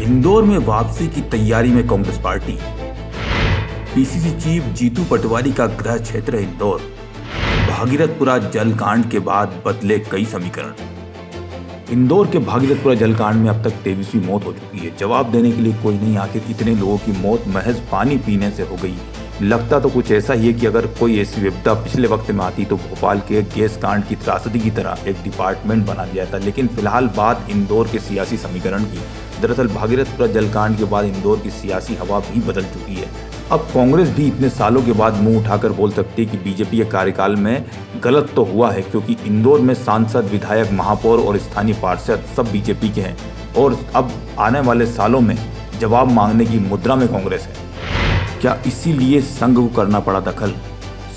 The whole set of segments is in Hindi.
इंदौर में वापसी की तैयारी में Congress party. PCC chief Jitu Patwari का गृह क्षेत्र है इंदौर। भागीरथपुरा जलकांड के बाद बदले कई समीकरण। इंदौर के भागीरथपुरा जलकांड में अब तक 23वीं मौत हो चुकी है। जवाब देने के लिए कोई नहीं, आखिर इतने लोगों की मौत महज पानी पीने से हो गई। लगता तो कुछ ऐसा ही है कि अगर कोई ऐसी विपदा पिछले वक्त में आती तो भोपाल के गैस कांड की त्रासदी की तरह एक डिपार्टमेंट बना दिया था। लेकिन फिलहाल बात इंदौर के सियासी समीकरण की। दरअसल भागीरथपुरा जलकांड के बाद इंदौर की सियासी हवा भी बदल चुकी है। अब कांग्रेस भी इतने सालों के बाद मुंह उठाकर बोल सकती है कि बीजेपी के कार्यकाल में गलत तो हुआ है, क्योंकि इंदौर में सांसद, विधायक, महापौर और स्थानीय पार्षद सब बीजेपी के हैं और अब आने वाले सालों में जवाब मांगने की मुद्रा में कांग्रेस है। क्या इसीलिए संघ को करना पड़ा दखल?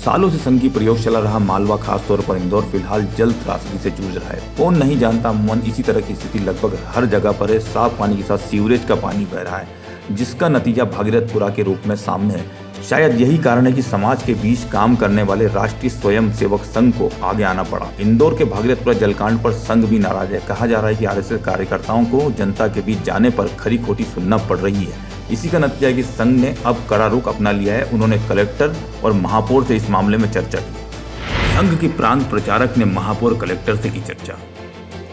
सालों से संघ की प्रयोग चला रहा मालवा, खासतौर पर इंदौर फिलहाल जल त्रासदी से जूझ रहा है। कौन नहीं जानता, अमूमन इसी तरह की स्थिति लगभग हर जगह पर है। साफ पानी के साथ सीवरेज का पानी बह रहा है, जिसका नतीजा भागीरथपुरा के रूप में सामने है। शायद यही कारण है कि समाज के बीच काम करने वाले राष्ट्रीय स्वयंसेवक संघ को आगे आना पड़ा। इंदौर के भागीरथपुरा जलकांड पर संघ भी नाराज है। कहा जा रहा है कि आरएसएस कार्यकर्ताओं को जनता के बीच जाने पर खरी खोटी सुनना पड़ रही है। इसी का नतीजा है कि संघ ने अब कड़ा रुख अपना लिया है। उन्होंने कलेक्टर और महापौर से इस मामले में चर्चा की। संघ के प्रांत प्रचारक ने महापौर कलेक्टर से की चर्चा।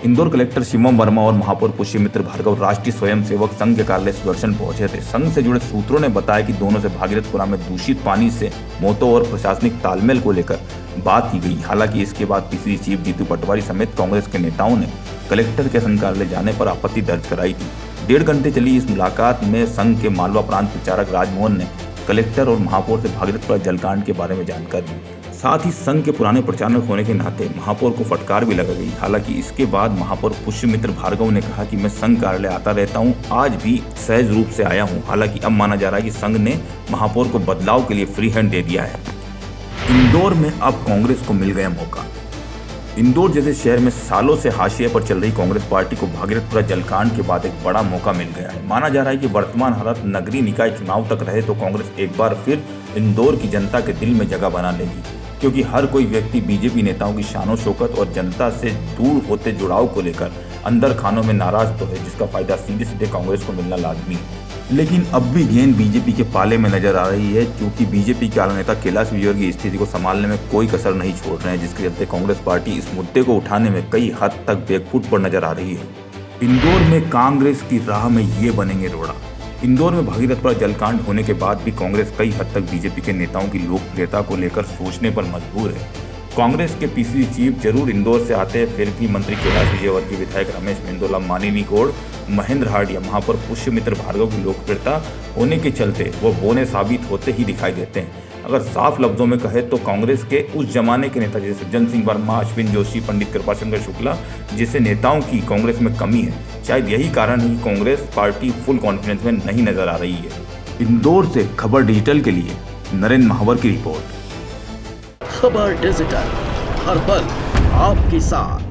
इंदौर कलेक्टर शिवम वर्मा और महापौर पुष्यमित्र भार्गव राष्ट्रीय स्वयंसेवक संघ के कार्यालय सुदर्शन पहुंचे थे। संघ से जुड़े सूत्रों ने बताया कि दोनों से भागीरथपुरा में दूषित पानी से मौतों और प्रशासनिक तालमेल को लेकर बात की गई। हालांकि इसके बाद पीसीसी चीफ जीतू पटवारी समेत कांग्रेस के नेताओं ने कलेक्टर के संघ कार्यालय जाने पर आपत्ति दर्ज कराई थी। 1.5 घंटे चली इस मुलाकात में संघ के मालवा प्रांत प्रचारक राजमोहन ने कलेक्टर और महापौर से भागीरथपुरा जलकांड के बारे में जानकारी दी। साथ ही संघ के पुराने प्रचारक होने के नाते महापौर को फटकार भी लगा गई। हालांकि इसके बाद महापौर पुष्यमित्र भार्गव ने कहा कि मैं संघ कार्यालय आता रहता हूं, आज भी सहज रूप से आया हूं। हालांकि अब माना जा रहा है कि संघ ने महापौर को बदलाव के लिए फ्री हैंड दे दिया है। इंदौर में अब कांग्रेस को मिल गया मौका। इंदौर जैसे शहर में सालों से हाशिए पर चल रही कांग्रेस पार्टी को भागीरथपुरा जलकांड के बाद एक बड़ा मौका मिल गया है। माना जा रहा है कि वर्तमान हालत नगरीय निकाय चुनाव तक रहे तो कांग्रेस एक बार फिर इंदौर की जनता के दिल में जगह बना लेगी, क्योंकि हर कोई व्यक्ति बीजेपी नेताओं की शानो शौकत और जनता से दूर होते जुड़ाव को लेकर अंदर खानों में नाराज तो है, जिसका फायदा सीधे सीधे कांग्रेस को मिलना लाजमी है। लेकिन अब भी गेंद बीजेपी के पाले में नजर आ रही है, क्योंकि बीजेपी के आला नेता कैलाश विजयवर्गीय की स्थिति को संभालने में कोई कसर नहीं छोड़ रहे हैं, जिसके चलते कांग्रेस पार्टी इस मुद्दे को उठाने में कई हद तक बैकफुट पर नजर आ रही है। इंदौर में कांग्रेस की राह में ये बनेंगे रोड़ा। इंदौर में भागीरथपुरा जलकांड होने के बाद भी कांग्रेस कई हद तक बीजेपी के नेताओं की लोकप्रियता को लेकर सोचने पर मजबूर है। कांग्रेस के पीसीसी चीफ जरूर इंदौर से आते हैं, फिर भी मंत्री कैलाश विजयवर्गीय, विधायक रमेश मेंदोला, मानिनी गौड़, महेंद्र हार्ड या महापौर पुष्यमित्र भार्गव की लोकप्रियता होने के चलते वो बोने साबित होते ही दिखाई देते हैं। अगर साफ लफ्जों में कहे तो कांग्रेस के उस जमाने के नेता जैसे सज्जन सिंह वर्मा, अश्विन जोशी, पंडित कृपाशंकर शुक्ला जैसे नेताओं की कांग्रेस में कमी है। शायद यही कारण है कि कांग्रेस पार्टी फुल कॉन्फिडेंस में नहीं नजर आ रही है। इंदौर से खबर डिजिटल के लिए नरेंद्र महावर की रिपोर्ट। खबर डिजिटल, हर पल आपके साथ।